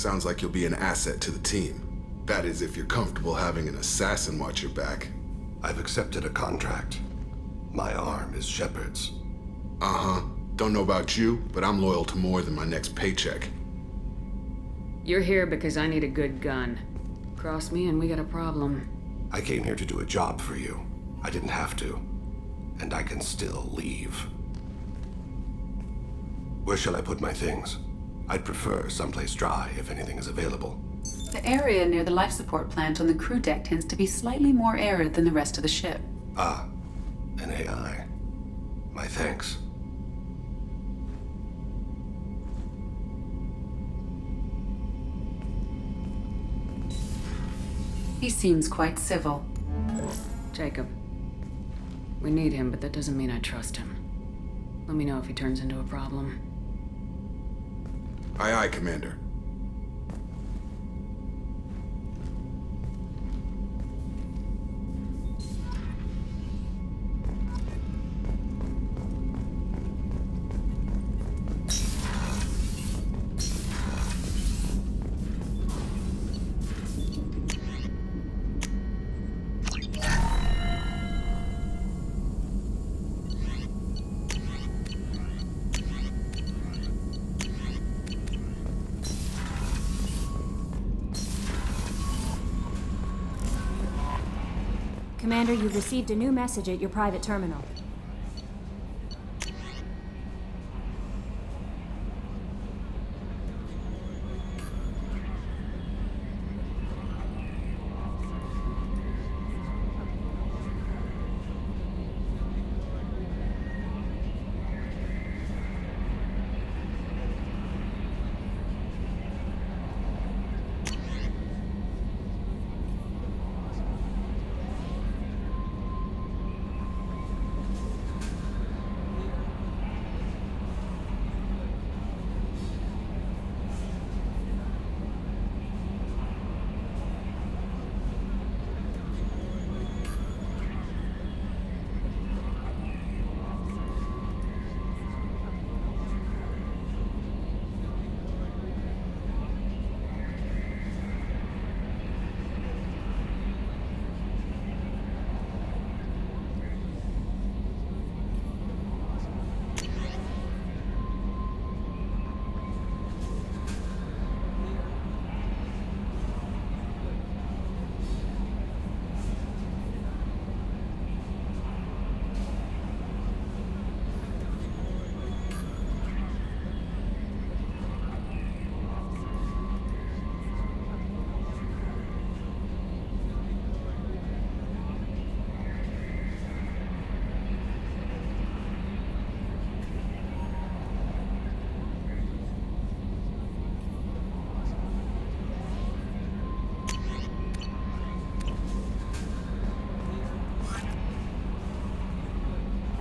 Sounds like you'll be an asset to the team. That is, if you're comfortable having an assassin watch your back. I've accepted a contract. My arm is Shepard's. Uh-huh. Don't know about you, but I'm loyal to more than my next paycheck. You're here because I need a good gun. Cross me and we got a problem. I came here to do a job for you. I didn't have to. And I can still leave. Where shall I put my things? I'd prefer someplace dry if anything is available. The area near the life support plant on the crew deck tends to be slightly more arid than the rest of the ship. Ah, an AI. My thanks. He seems quite civil. Jacob. We need him, but that doesn't mean I trust him. Let me know if he turns into a problem. Aye, aye, Commander. Commander, you've received a new message at your private terminal.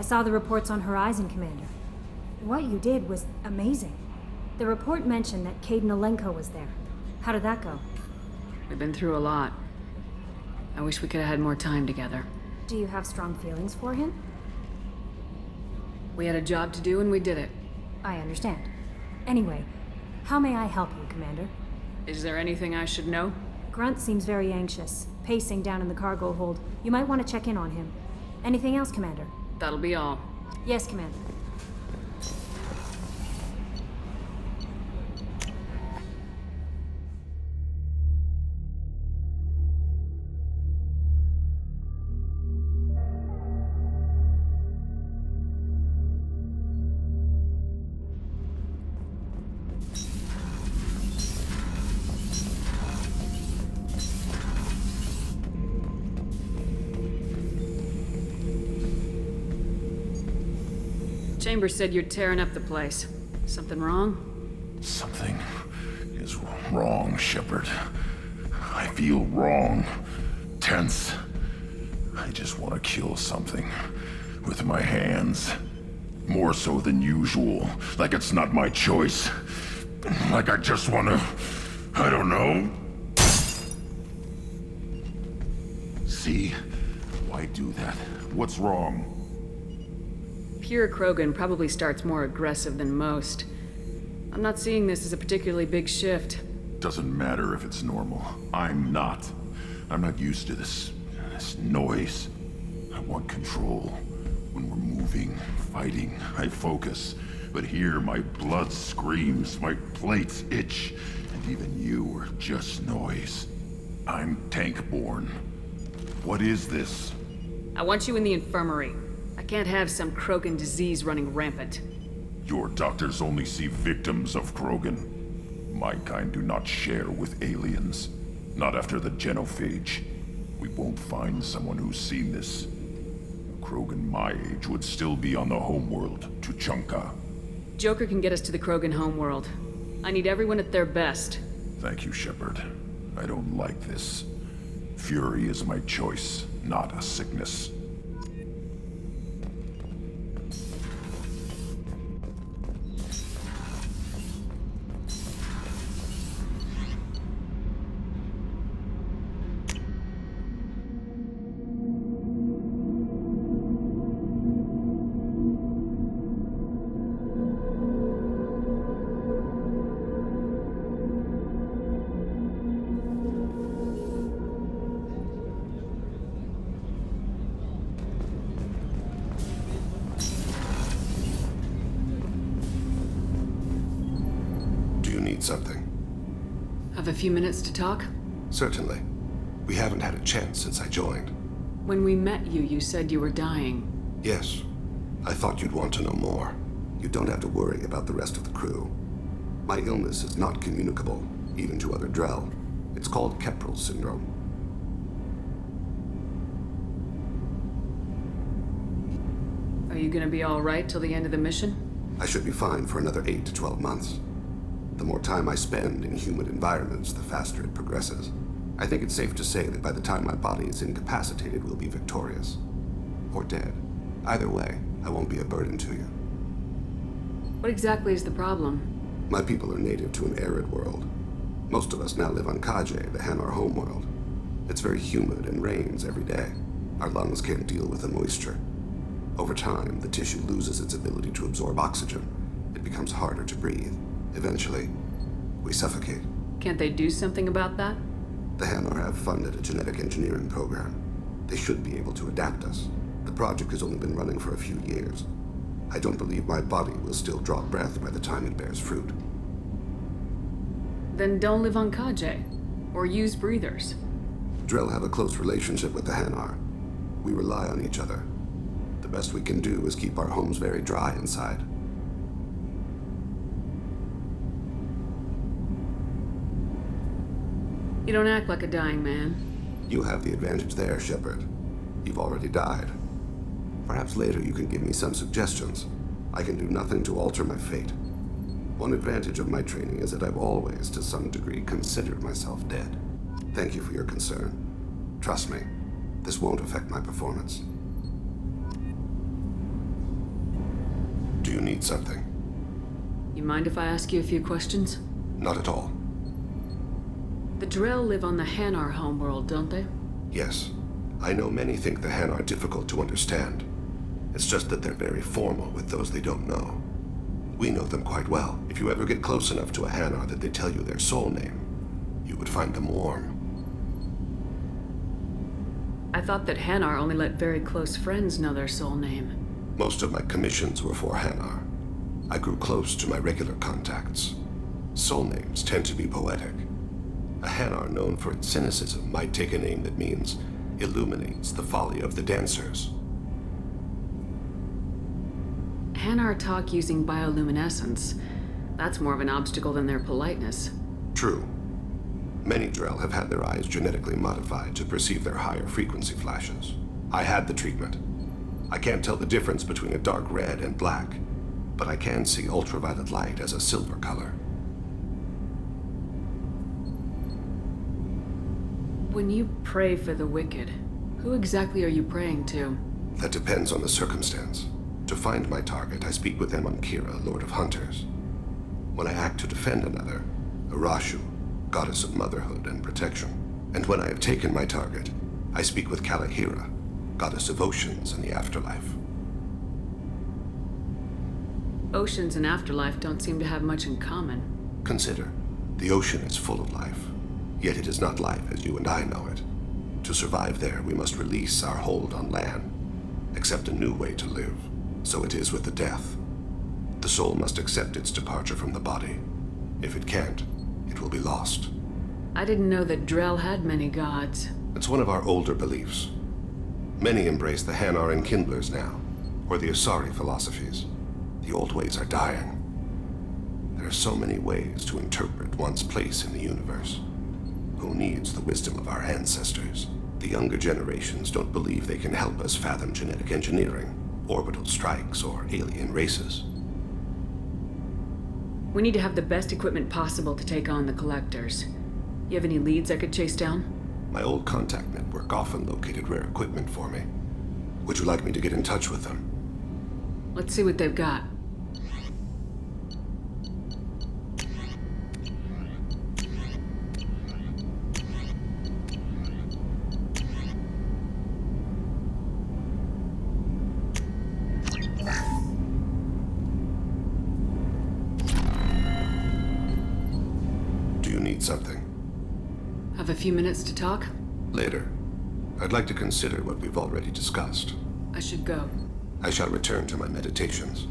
I saw the reports on Horizon, Commander. What you did was amazing. The report mentioned that Caden Alenko was there. How did that go? We've been through a lot. I wish we could have had more time together. Do you have strong feelings for him? We had a job to do and we did it. I understand. Anyway, how may I help you, Commander? Is there anything I should know? Grunt seems very anxious, pacing down in the cargo hold. You might want to check in on him. Anything else, Commander? That'll be all. Yes, Commander. Chambers said you're tearing up the place. Something wrong? Something is wrong, Shepard. I feel wrong. Tense. I just want to kill something. With my hands. More so than usual. Like it's not my choice. Like I just want to... I don't know. See? Why do that? What's wrong? Pure Krogan probably starts more aggressive than most. I'm not seeing this as a particularly big shift. Doesn't matter if it's normal. I'm not. I'm not used to this noise. I want control. When we're moving, fighting, I focus. But here, my blood screams, my plates itch, and even you are just noise. I'm tank-born. What is this? I want you in the infirmary. I can't have some Krogan disease running rampant. Your doctors only see victims of Krogan. My kind do not share with aliens. Not after the genophage. We won't find someone who's seen this. A Krogan my age would still be on the homeworld, Tuchanka. Joker can get us to the Krogan homeworld. I need everyone at their best. Thank you, Shepard. I don't like this. Fury is my choice, not a sickness. Something. Have a few minutes to talk? Certainly. We haven't had a chance since I joined. When we met you, you said you were dying. Yes. I thought you'd want to know more. You don't have to worry about the rest of the crew. My illness is not communicable, even to other Drell. It's called Keprel syndrome. Are you gonna be all right till the end of the mission? I should be fine for another 8 to 12 months. The more time I spend in humid environments, the faster it progresses. I think it's safe to say that by the time my body is incapacitated, we'll be victorious. Or dead. Either way, I won't be a burden to you. What exactly is the problem? My people are native to an arid world. Most of us now live on Kaje, the Hanar homeworld. It's very humid and rains every day. Our lungs can't deal with the moisture. Over time, the tissue loses its ability to absorb oxygen. It becomes harder to breathe. Eventually, we suffocate. Can't they do something about that? The Hanar have funded a genetic engineering program. They should be able to adapt us. The project has only been running for a few years. I don't believe my body will still draw breath by the time it bears fruit. Then don't live on Kaje. Or use breathers. Drell have a close relationship with the Hanar. We rely on each other. The best we can do is keep our homes very dry inside. You don't act like a dying man. You have the advantage there, Shepard. You've already died. Perhaps later you can give me some suggestions. I can do nothing to alter my fate. One advantage of my training is that I've always, to some degree, considered myself dead. Thank you for your concern. Trust me, this won't affect my performance. Do you need something? You mind if I ask you a few questions? Not at all. The Drell live on the Hanar homeworld, don't they? Yes. I know many think the Hanar are difficult to understand. It's just that they're very formal with those they don't know. We know them quite well. If you ever get close enough to a Hanar that they tell you their soul name, you would find them warm. I thought that Hanar only let very close friends know their soul name. Most of my commissions were for Hanar. I grew close to my regular contacts. Soul names tend to be poetic. A Hanar known for its cynicism might take a name that means illuminates the folly of the dancers. Hanar talk using bioluminescence. That's more of an obstacle than their politeness. True. Many Drell have had their eyes genetically modified to perceive their higher frequency flashes. I had the treatment. I can't tell the difference between a dark red and black, but I can see ultraviolet light as a silver color. When you pray for the wicked, who exactly are you praying to? That depends on the circumstance. To find my target, I speak with them on Kira, Lord of Hunters. When I act to defend another, Arashu, goddess of motherhood and protection. And when I have taken my target, I speak with Kalahira, goddess of oceans and the afterlife. Oceans and afterlife don't seem to have much in common. Consider, The ocean is full of life, yet it is not life as you and I know it. To survive there, we must release our hold on land, accept a new way to live. So it is with the death. The soul must accept its departure from the body. If it can't, it will be lost. I didn't know that Drell had many gods. It's one of our older beliefs. Many embrace the Hanar and Kindlers now, or the Asari philosophies. The old ways are dying. There are so many ways to interpret one's place in the universe. Who needs the wisdom of our ancestors? The younger generations don't believe they can help us fathom genetic engineering, orbital strikes, or alien races. We need to have the best equipment possible to take on the Collectors. You have any leads I could chase down? My old contact network often located rare equipment for me. Would you like me to get in touch with them? Let's see what they've got. Do you need something? Have a few minutes to talk? Later. I'd like to consider what we've already discussed. I should go. I shall return to my meditations.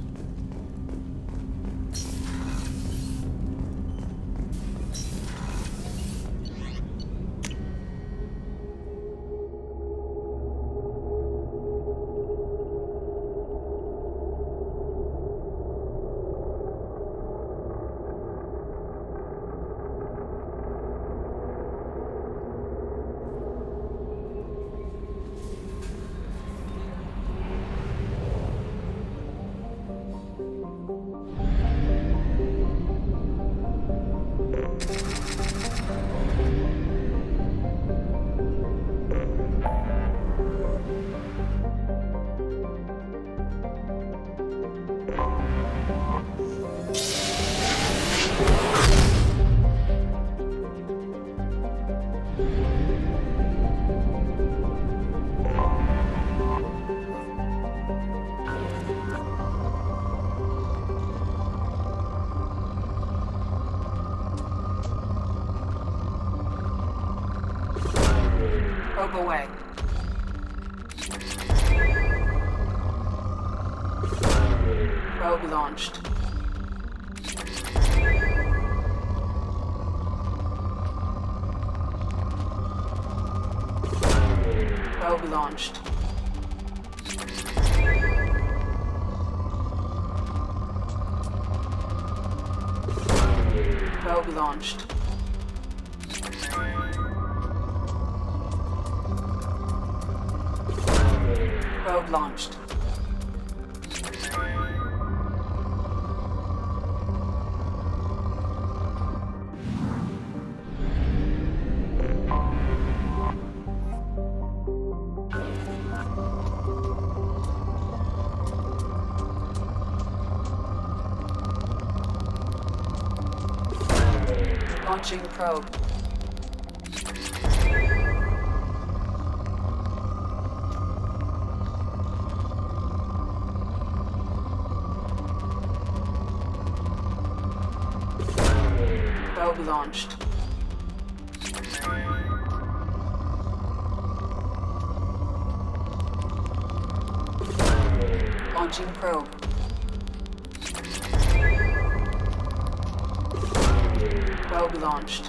Probe away. Probe launched. Probe launched. Probe launched. Probe launched. Launching probe. Probe launched. Launching probe. Probe launched.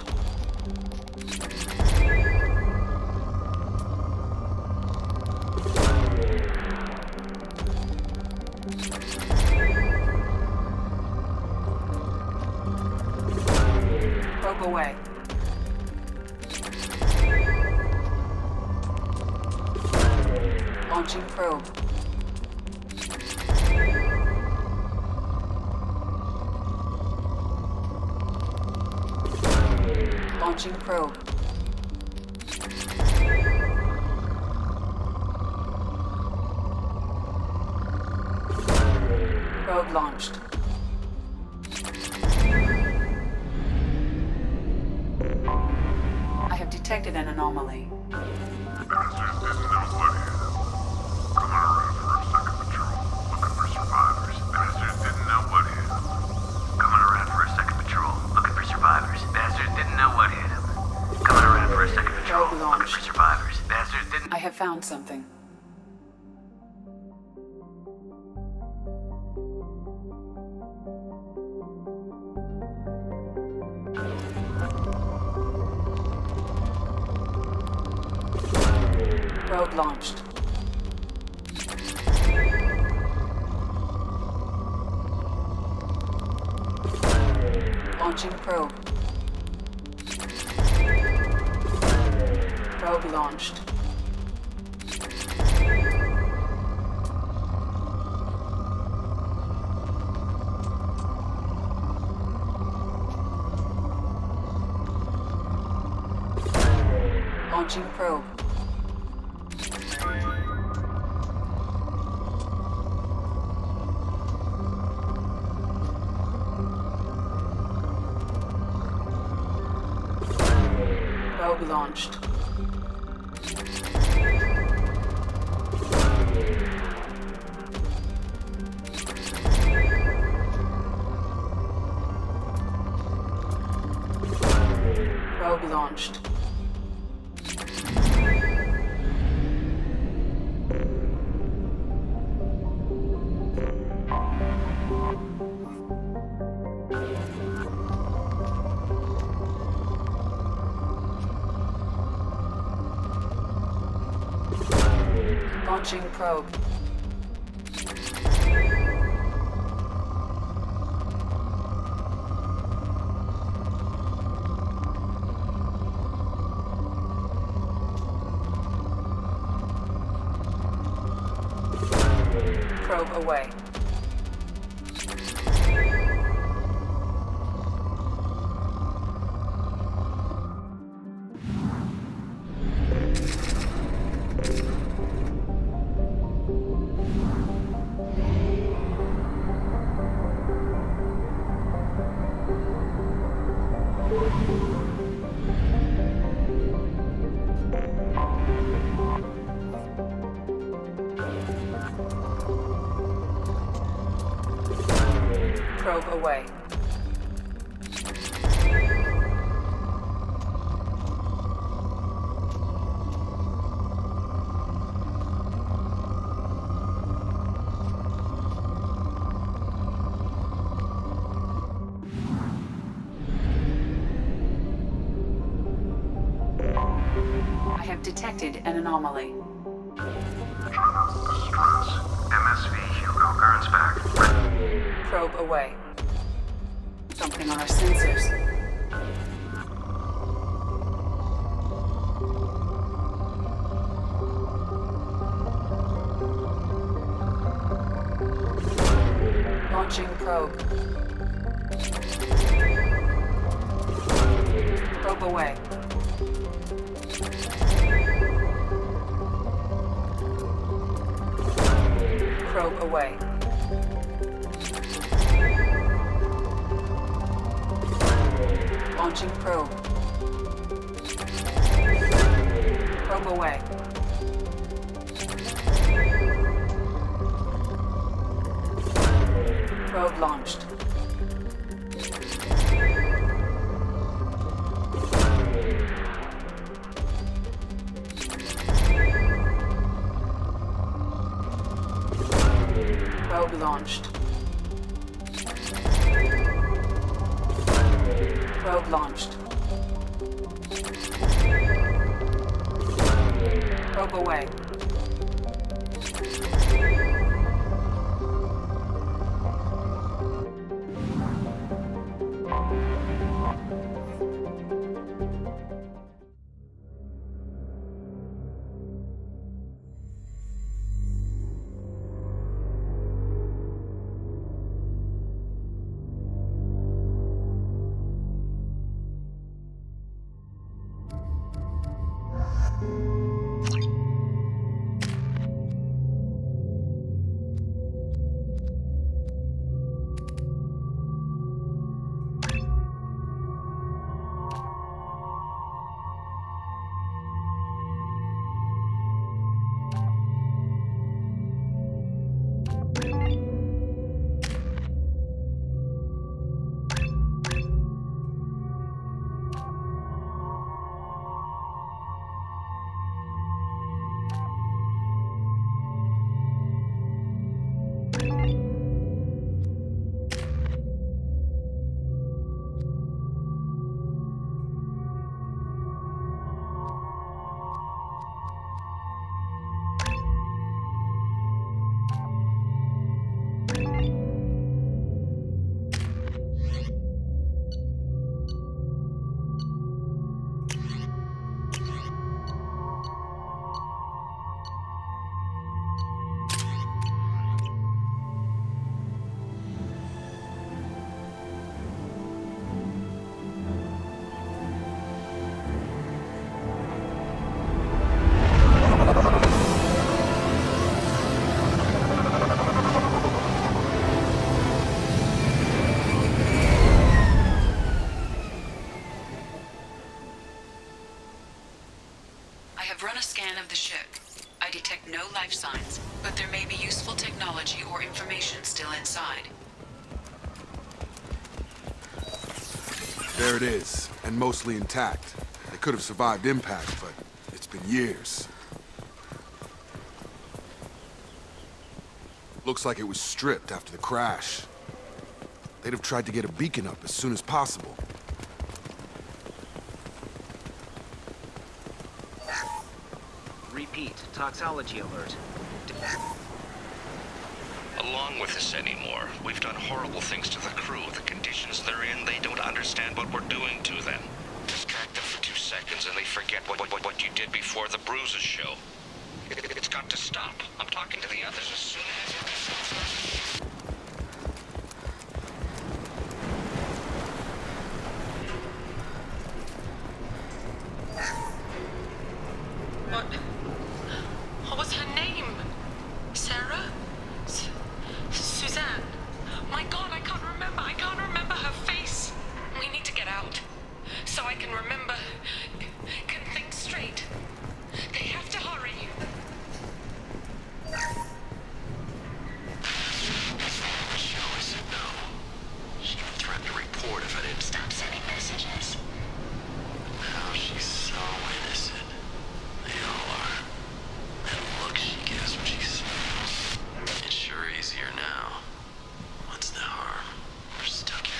Probe away. Launching probe. Launching probe. Probe launched. I have detected an anomaly. Coming around for a second patrol, looking for survivors. have found something. Probe launched. Launching probe. Probe launched. Launching probe. Probe launched. Probe launched. Launching probe. Probe away. Probe away. I have detected an anomaly. MSV Hugo Gurn's back. Probe away. Something on our sensors. Launching probe. Probe away. Probe away. Launching probe. Probe away. Probe launched. Probe launched. Probe launched. Probe away. I have run a scan of the ship. I detect no life signs, but there may be useful technology or information still inside. There it is, and mostly intact. They could have survived impact, but it's been years. Looks like it was stripped after the crash. They'd have tried to get a beacon up as soon as possible. Repeat, toxology alert. Along with this anymore. We've done horrible things to the crew. The conditions they're in, they don't understand what we're doing to them. Distract them for 2 seconds and they forget what you did before the bruises show. It's got to stop. I'm talking to the others as soon as What was her name? Sarah? Suzanne? My God, I can't remember. I can't remember her face. We need to get out. So I can remember. Can think straight. They have to hurry. Joe said no. She even threatened to report if I didn't stop sending messages. Now she's so innocent. They all are. That look she gives when she smiles. It's sure easier now. What's the harm? We're stuck here.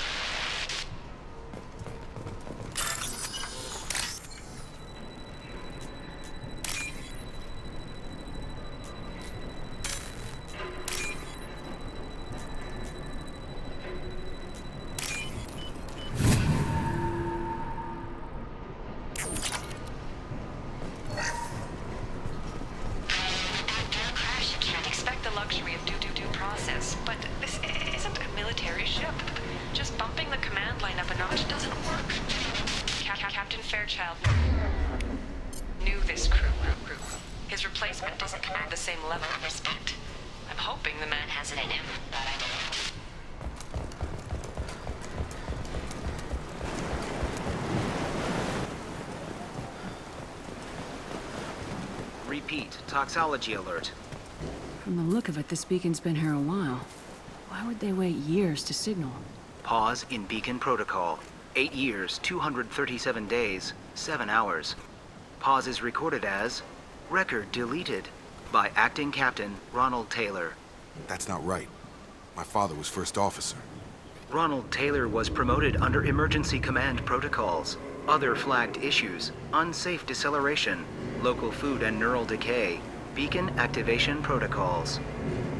Crash, you can't expect the luxury of do process, but this isn't a military ship. Just bumping the command line up a notch doesn't work. Captain Fairchild knew this crew. His replacement doesn't command the same level of respect. I'm hoping the man has it in him, but I don't know. Repeat, toxology alert. From the look of it, this beacon's been here a while. Why would they wait years to signal? Pause in beacon protocol. 8 years, 237 days, 7 hours. Pause is recorded as record deleted by Acting Captain Ronald Taylor. That's not right. My father was first officer. Ronald Taylor was promoted under emergency command protocols. Other flagged issues: unsafe deceleration, local food and neural decay, beacon activation protocols.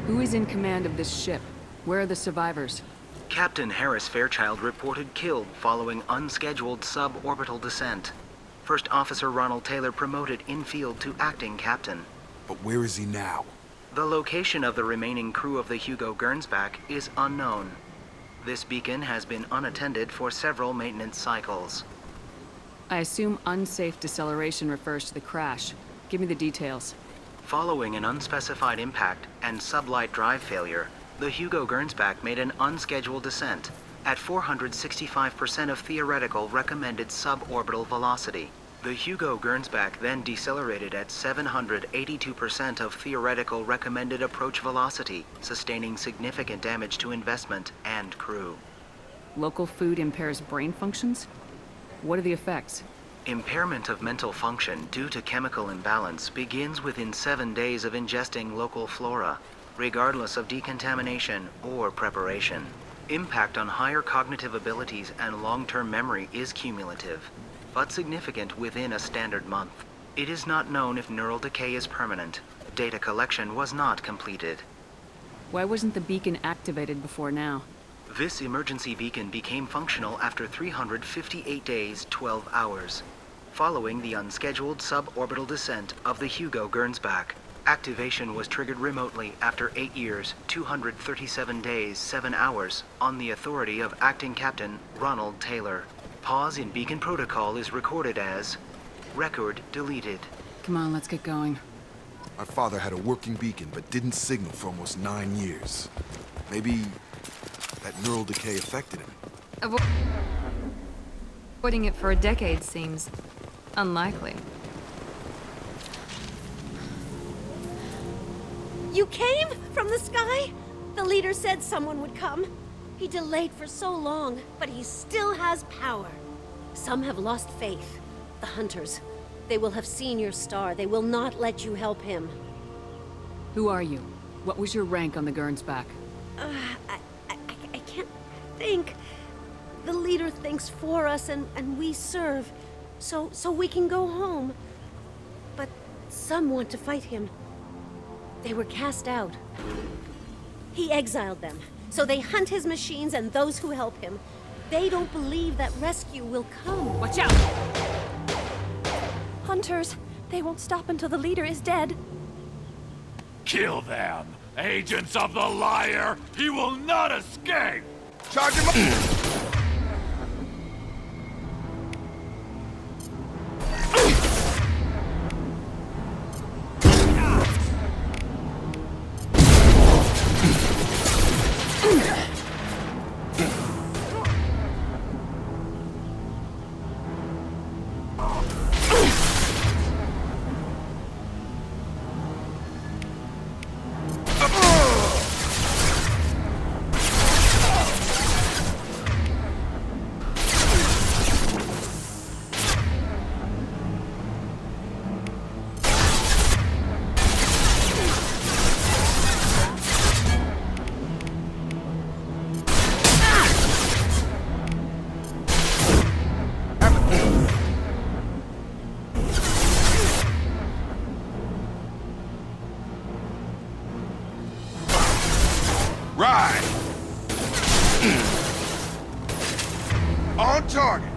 Who is in command of this ship? Where are the survivors? Captain Harris Fairchild reported killed following unscheduled suborbital descent. First Officer Ronald Taylor promoted in-field to acting captain. But where is he now? The location of the remaining crew of the Hugo Gernsback is unknown. This beacon has been unattended for several maintenance cycles. I assume unsafe deceleration refers to the crash. Give me the details. Following an unspecified impact and sublight drive failure, the Hugo Gernsback made an unscheduled descent at 465% of theoretical recommended suborbital velocity. The Hugo Gernsback then decelerated at 782% of theoretical recommended approach velocity, sustaining significant damage to investment and crew. Local food impairs brain functions? What are the effects? Impairment of mental function due to chemical imbalance begins within 7 days of ingesting local flora, regardless of decontamination or preparation. Impact on higher cognitive abilities and long-term memory is cumulative, but significant within a standard month. It is not known if neural decay is permanent. Data collection was not completed. Why wasn't the beacon activated before now? This emergency beacon became functional after 358 days, 12 hours, following the unscheduled suborbital descent of the Hugo Gernsback. Activation was triggered remotely after 8 years, 237 days, 7 hours, on the authority of Acting Captain Ronald Taylor. Pause in beacon protocol is recorded as record deleted. Come on, let's get going. My father had a working beacon, but didn't signal for almost 9 years. Maybe that neural decay affected him. Avoiding it for a decade seems unlikely. You came from the sky? The leader said someone would come. He delayed for so long, but he still has power. Some have lost faith. The hunters. They will have seen your star. They will not let you help him. Who are you? What was your rank on the Gernsback? I can't think. The leader thinks for us and we serve. So we can go home. But some want to fight him. They were cast out. He exiled them. So they hunt his machines and those who help him. They don't believe that rescue will come. Watch out! Hunters, they won't stop until the leader is dead. Kill them! Agents of the liar! He will not escape! Charge him up! Right! On target!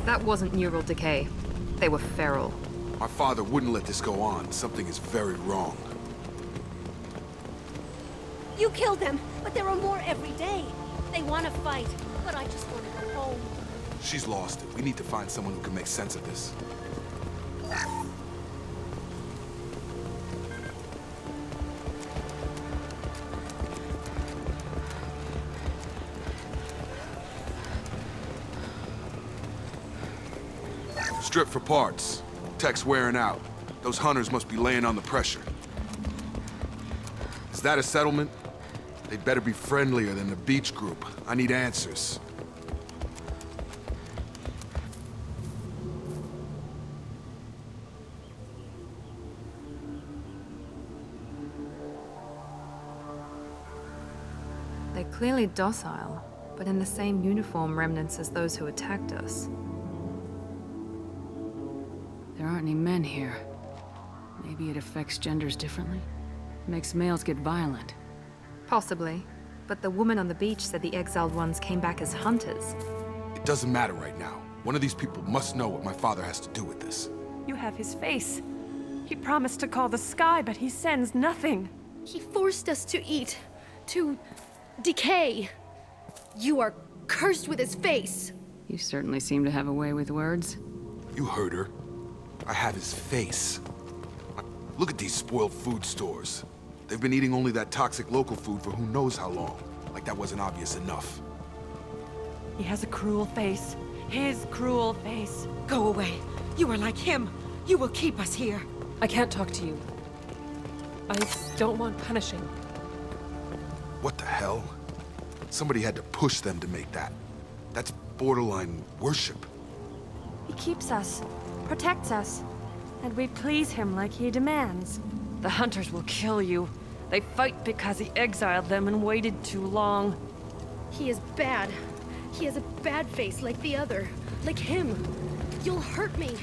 That wasn't neural decay. They were feral. My father wouldn't let this go on. Something is very wrong. You killed them, but there are more every day. They want to fight, but I just want to go home. She's lost it. We need to find someone who can make sense of this. Strip for parts. Tech's wearing out. Those hunters must be laying on the pressure. Is that a settlement? They'd better be friendlier than the beach group. I need answers. They're clearly docile, but in the same uniform remnants as those who attacked us. There aren't any men here. Maybe it affects genders differently? Makes males get violent. Possibly. But the woman on the beach said the exiled ones came back as hunters. It doesn't matter right now. One of these people must know what my father has to do with this. You have his face. He promised to call the sky, but he sends nothing. He forced us to eat, to decay. You are cursed with his face. You certainly seem to have a way with words. You heard her. I have his face. Look at these spoiled food stores. They've been eating only that toxic local food for who knows how long. Like that wasn't obvious enough. He has a cruel face. His cruel face. Go away. You are like him. You will keep us here. I can't talk to you. I don't want punishing. What the hell? Somebody had to push them to make that. That's borderline worship. He keeps us, protects us, and we please him like he demands. The hunters will kill you. They fight because he exiled them and waited too long. He is bad. He has a bad face like the other. Like him. You'll hurt me.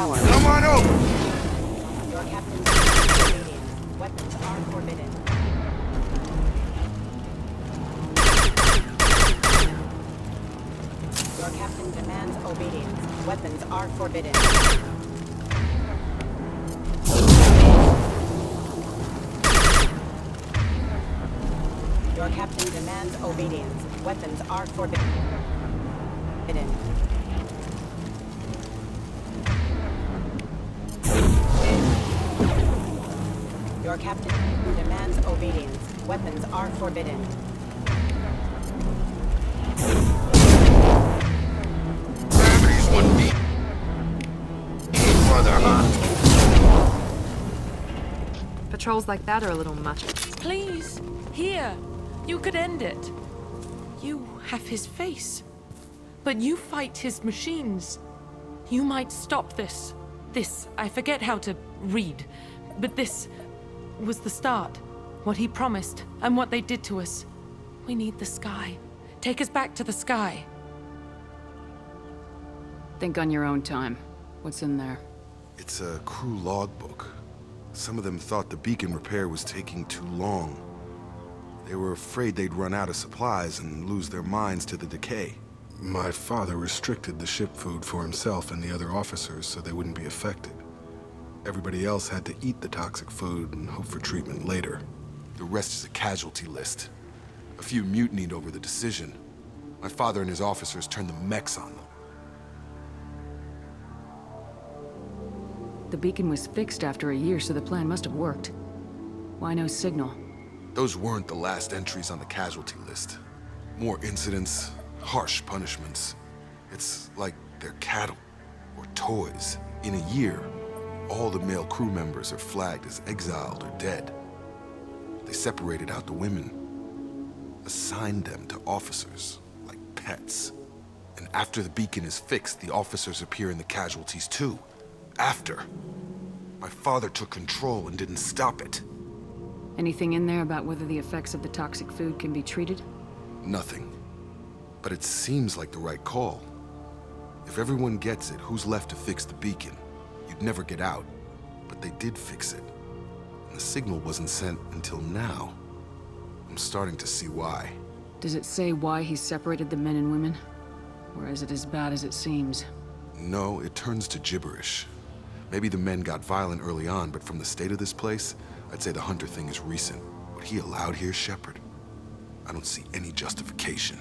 Come on over! Your captain's obedience. Weapons are forbidden. Your captain demands obedience. Weapons are forbidden. Your captain demands obedience. Weapons are forbidden. Your captain demands obedience. Weapons are forbidden. Gravity's one beat. Further, huh? Patrols like that are a little much. Please, here. You could end it. You have his face. But you fight his machines. You might stop this. This, I forget how to read. But this was the start. What he promised, and what they did to us. We need the sky. Take us back to the sky. Think on your own time. What's in there? It's a crew logbook. Some of them thought the beacon repair was taking too long. They were afraid they'd run out of supplies and lose their minds to the decay. My father restricted the ship food for himself and the other officers so they wouldn't be affected. Everybody else had to eat the toxic food and hope for treatment later. The rest is a casualty list. A few mutinied over the decision. My father and his officers turned the mechs on them. The beacon was fixed after a year, so the plan must have worked. Why no signal? Those weren't the last entries on the casualty list. More incidents, harsh punishments. It's like they're cattle or toys. In a year, all the male crew members are flagged as exiled or dead. They separated out the women, assigned them to officers, like pets. And after the beacon is fixed, the officers appear in the casualties too. After. My father took control and didn't stop it. Anything in there about whether the effects of the toxic food can be treated? Nothing. But it seems like the right call. If everyone gets it, who's left to fix the beacon? You'd never get out. But they did fix it. And the signal wasn't sent until now. I'm starting to see why. Does it say why he separated the men and women? Or is it as bad as it seems? No, it turns to gibberish. Maybe the men got violent early on, but from the state of this place, I'd say the Hunter thing is recent. What he allowed here, Shepard, I don't see any justification.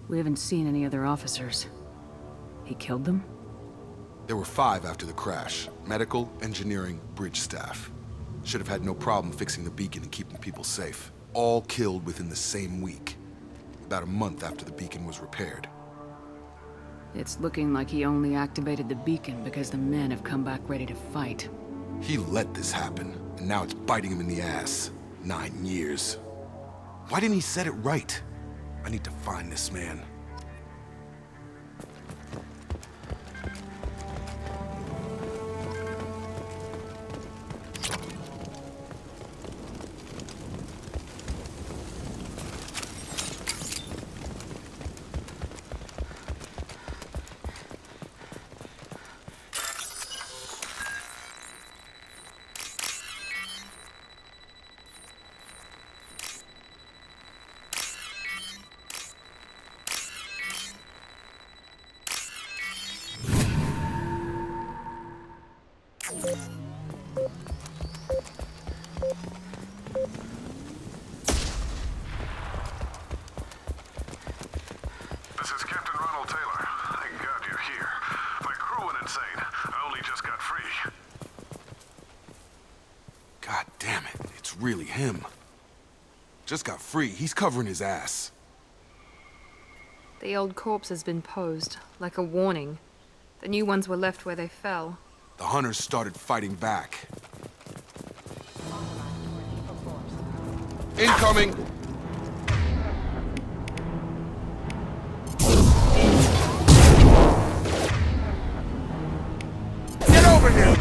We haven't seen any other officers. He killed them? There were 5 after the crash. Medical, engineering, bridge staff. Should have had no problem fixing the beacon and keeping people safe. All killed within the same week. About a month after the beacon was repaired. It's looking like he only activated the beacon because the men have come back ready to fight. He let this happen, and now it's biting him in the ass. 9 years. Why didn't he set it right? I need to find this man. This is Captain Ronald Taylor. Thank God you're here. My crew went insane. I only just got free. God damn it, it's really him. Just got free, he's covering his ass. The old corpse has been posed, like a warning. The new ones were left where they fell. The hunters started fighting back. Incoming! Get over here!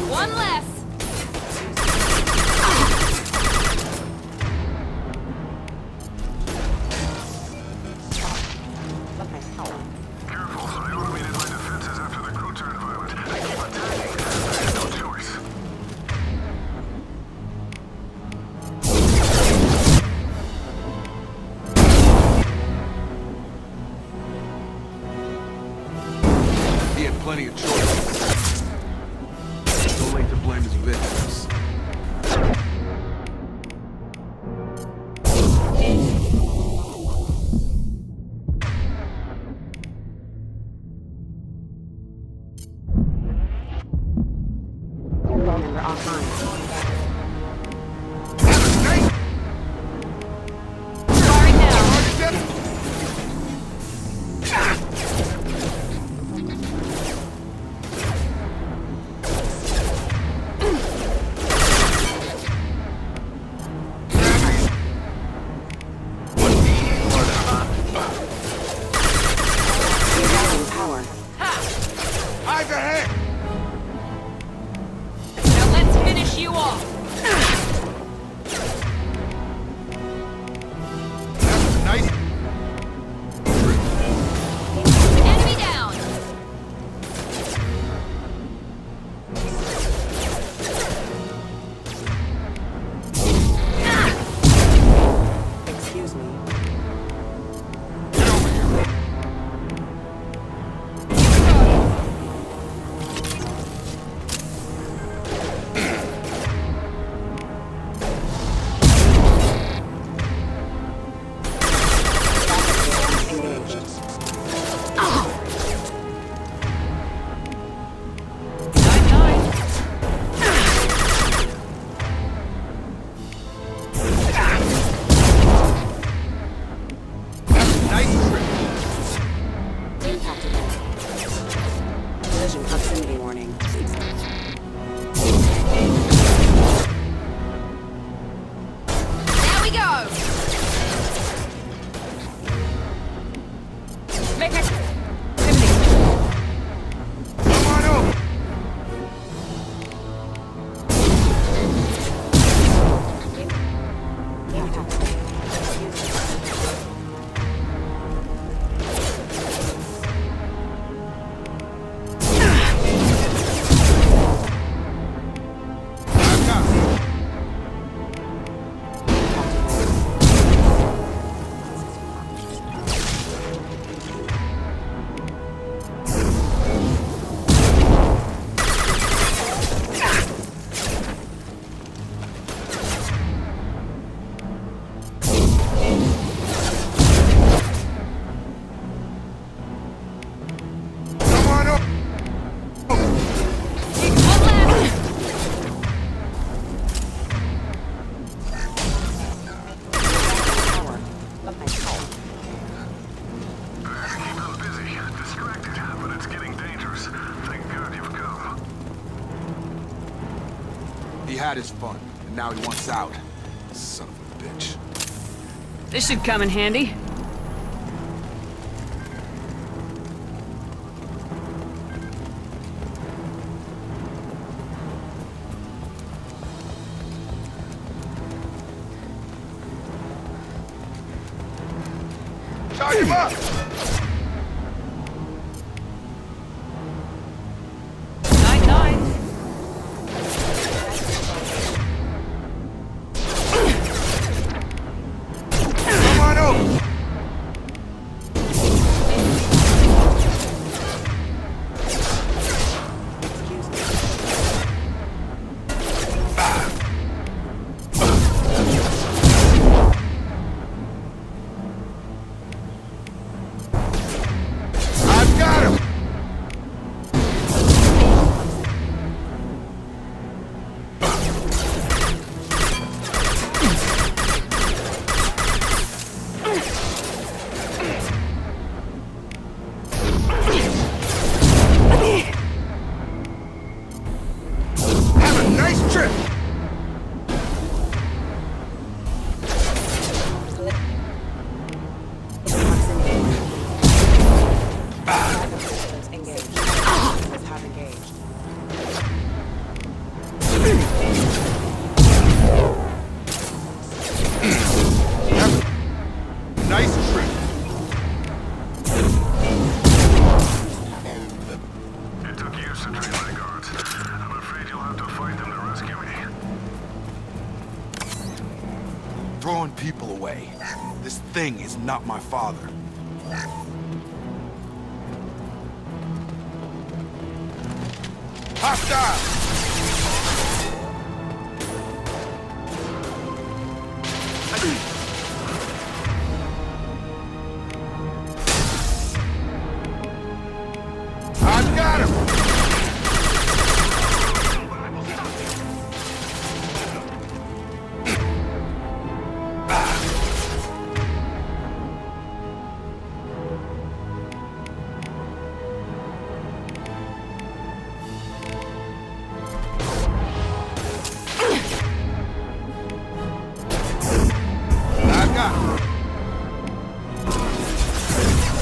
One less! Careful, I automated my defenses after the crew turned violent. They keep attacking. I had no choice. He had plenty of choices. Too late to blame his victims. Member offline. Firing now! He had his fun, and now he wants out. Son of a bitch. This should come in handy. Tie him up! Throwing people away. This thing is not my father. Hostile! I've got him!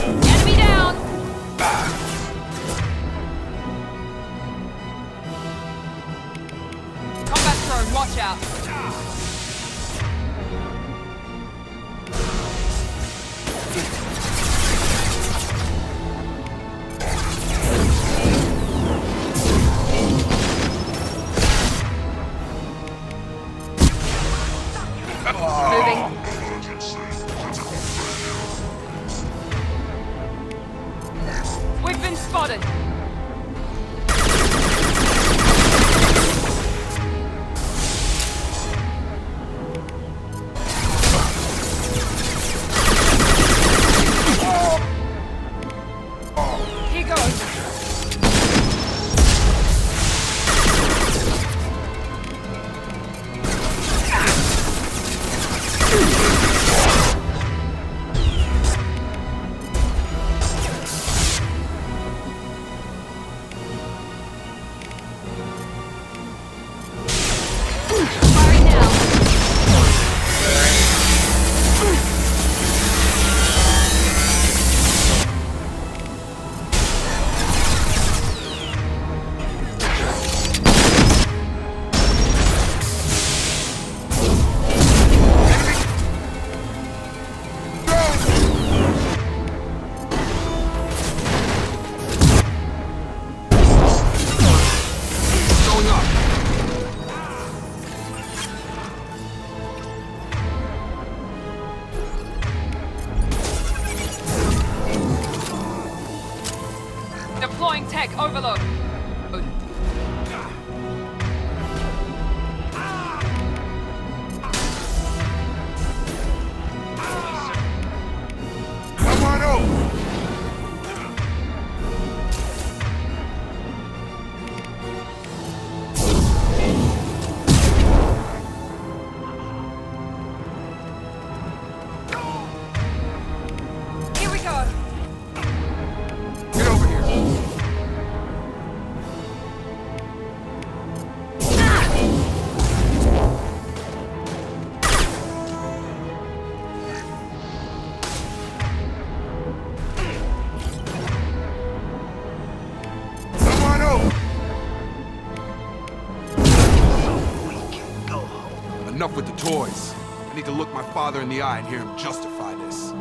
Enemy down! Combat drone, watch out! Moving. We've been spotted. Here goes. Deploying tech overload. Come on over! Here we go. Get over here. toys. I need to look my father in the eye and hear him justify this.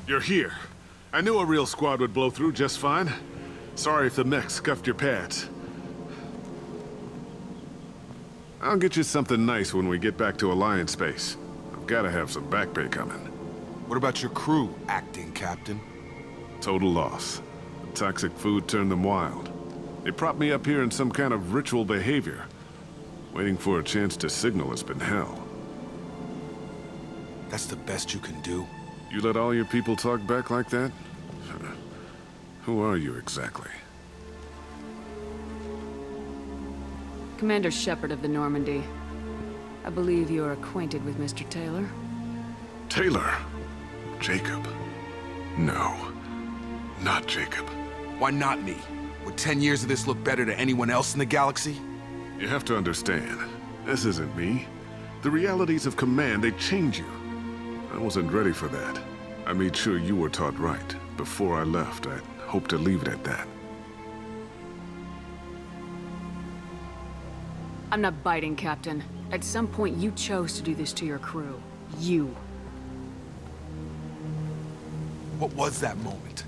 You're here. I knew a real squad would blow through just fine. Sorry if the mech scuffed your pads. I'll get you something nice when we get back to Alliance space. I've gotta have some back pay coming. What about your crew, acting captain? Total loss. The toxic food turned them wild. They propped me up here in some kind of ritual behavior. Waiting for a chance to signal has been hell. That's the best you can do? You let all your people talk back like that? Who are you exactly? Commander Shepard of the Normandy. I believe you are acquainted with Mr. Taylor. Taylor? Jacob? No. Not Jacob. Why not me? Would 10 years of this look better to anyone else in the galaxy? You have to understand, this isn't me. The realities of command, they change you. I wasn't ready for that. I made sure you were taught right. Before I left, I hoped to leave it at that. I'm not biting, Captain. At some point, you chose to do this to your crew. You. What was that moment?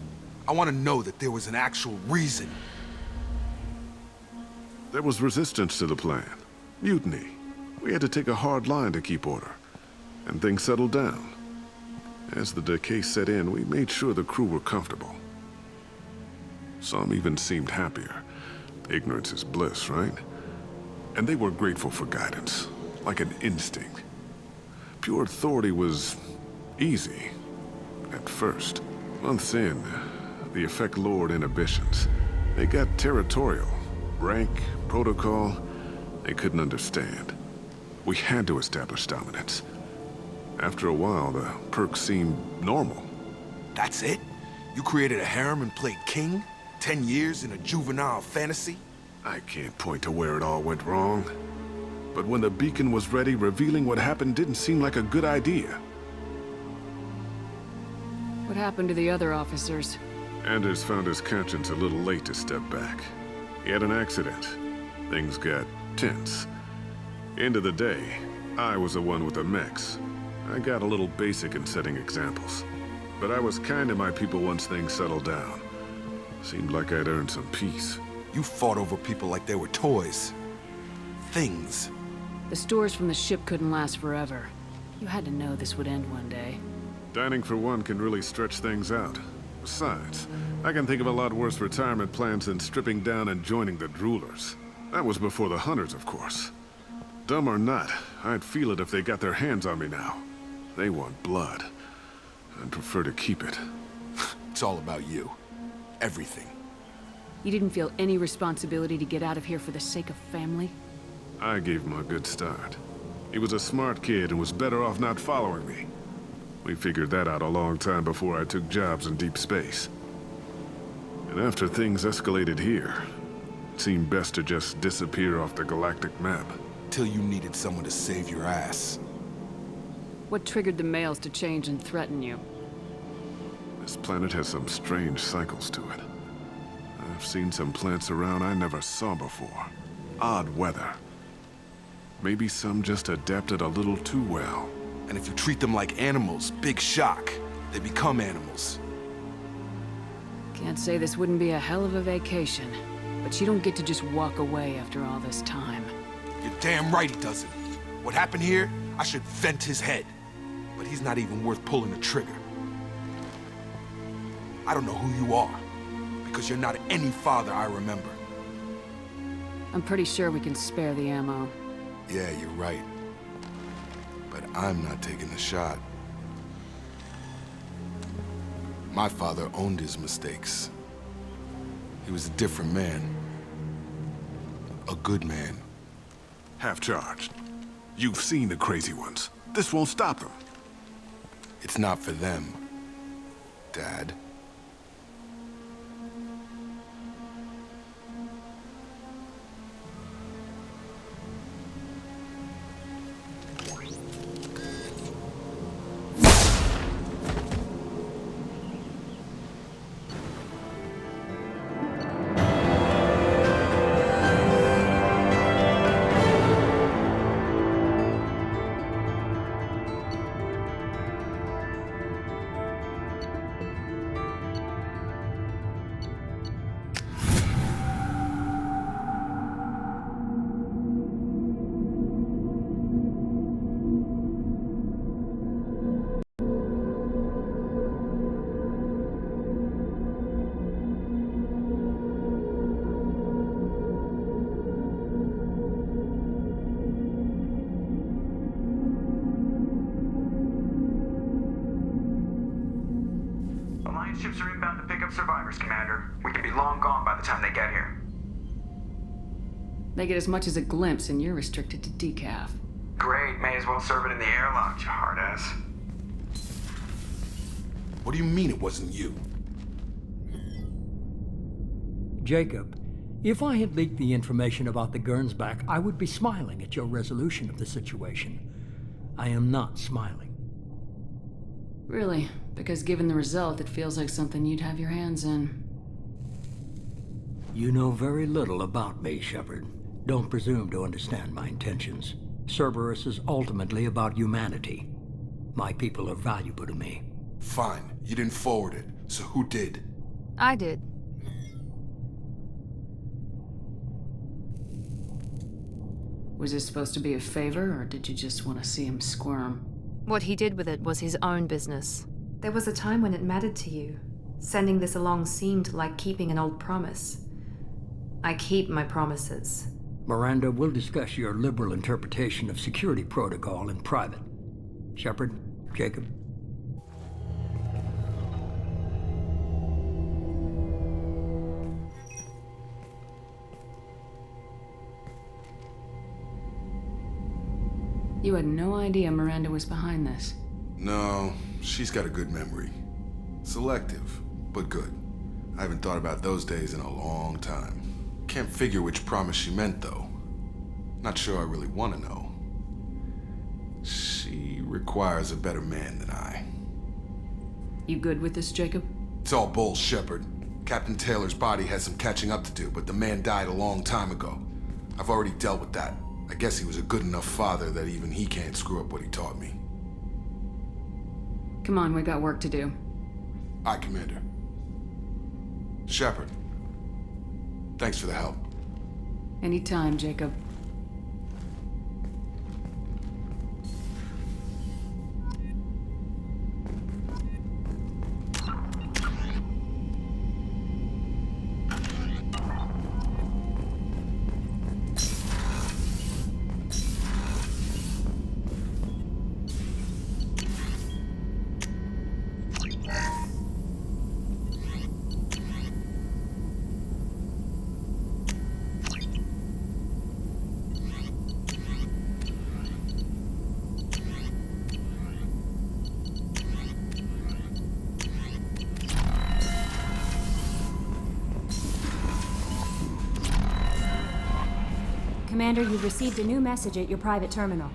I want to know that there was an actual reason. There was resistance to the plan. Mutiny. We had to take a hard line to keep order. And things settled down. As the decay set in, we made sure the crew were comfortable. Some even seemed happier. Ignorance is bliss, right? And they were grateful for guidance, like an instinct. Pure authority was easy, at first. Months in, the effect lowered inhibitions. They got territorial. Rank, protocol, they couldn't understand. We had to establish dominance. After a while, the perks seemed normal. That's it? You created a harem and played king? 10 years in a juvenile fantasy? I can't point to where it all went wrong. But when the beacon was ready, revealing what happened didn't seem like a good idea. What happened to the other officers? Anders found his conscience a little late to step back. He had an accident. Things got tense. End of the day, I was the one with the mechs. I got a little basic in setting examples. But I was kind to my people once things settled down. Seemed like I'd earned some peace. You fought over people like they were toys. Things. The stores from the ship couldn't last forever. You had to know this would end one day. Dining for one can really stretch things out. Besides, I can think of a lot worse retirement plans than stripping down and joining the droolers. That was before the hunters, of course. Dumb or not, I'd feel it if they got their hands on me now. They want blood. I'd prefer to keep it. It's all about you. Everything. You didn't feel any responsibility to get out of here for the sake of family? I gave him a good start. He was a smart kid and was better off not following me. We figured that out a long time before I took jobs in deep space. And after things escalated here, it seemed best to just disappear off the galactic map. Till you needed someone to save your ass. What triggered the males to change and threaten you? This planet has some strange cycles to it. I've seen some plants around I never saw before. Odd weather. Maybe some just adapted a little too well. And if you treat them like animals, big shock. They become animals. Can't say this wouldn't be a hell of a vacation, but you don't get to just walk away after all this time. You're damn right he doesn't. What happened here, I should vent his head. But he's not even worth pulling the trigger. I don't know who you are, because you're not any father I remember. I'm pretty sure we can spare the ammo. Yeah, you're right. But I'm not taking the shot. My father owned his mistakes. He was a different man. A good man. Half-charged. You've seen the crazy ones. This won't stop them. It's not for them, Dad. Alliance ships are inbound to pick up survivors, Commander. We can be long gone by the time they get here. They get as much as a glimpse, and you're restricted to decaf. Great, may as well serve it in the airlock, you hard ass. What do you mean it wasn't you? Jacob, if I had leaked the information about the Gernsback, I would be smiling at your resolution of the situation. I am not smiling. Really? Because given the result, it feels like something you'd have your hands in. You know very little about me, Shepard. Don't presume to understand my intentions. Cerberus is ultimately about humanity. My people are valuable to me. Fine. You didn't forward it. So who did? I did. Was this supposed to be a favor, or did you just want to see him squirm? What he did with it was his own business. There was a time when it mattered to you. Sending this along seemed like keeping an old promise. I keep my promises. Miranda, we'll discuss your liberal interpretation of security protocol in private. Shepard, Jacob. You had no idea Miranda was behind this. No, she's got a good memory. Selective, but good. I haven't thought about those days in a long time. Can't figure which promise she meant, though. Not sure I really want to know. She requires a better man than I. You good with this, Jacob? It's all bull, Shepard. Captain Taylor's body has some catching up to do, but the man died a long time ago. I've already dealt with that. I guess he was a good enough father that even he can't screw up what he taught me. Come on, we got work to do. Aye, Commander. Shepard. Thanks for the help. Anytime, Jacob. Commander, you've received a new message at your private terminal.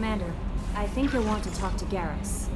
Commander, I think you'll want to talk to Garrus.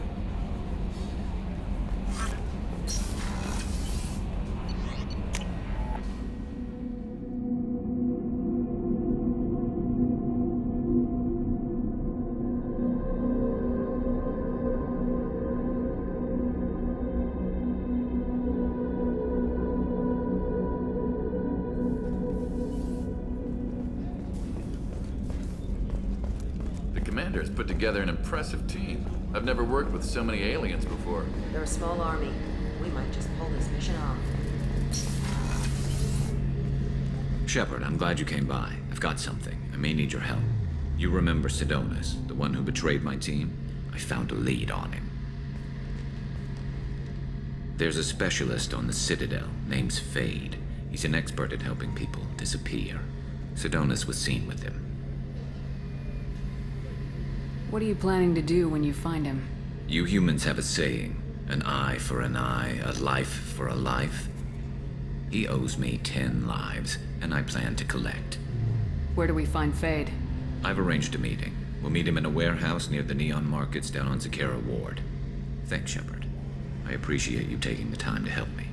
Commander's put together an impressive team. I've never worked with so many aliens before. They're a small army. We might just pull this mission off. Shepard, I'm glad you came by. I've got something. I may need your help. You remember Draconis, the one who betrayed my team? I found a lead on him. There's a specialist on the Citadel, name's Fade. He's an expert at helping people disappear. Draconis was seen with him. What are you planning to do when you find him? You humans have a saying, an eye for an eye, a life for a life. He owes me 10 lives, and I plan to collect. Where do we find Fade? I've arranged a meeting. We'll meet him in a warehouse near the Neon Markets down on Zakera Ward. Thanks, Shepard. I appreciate you taking the time to help me.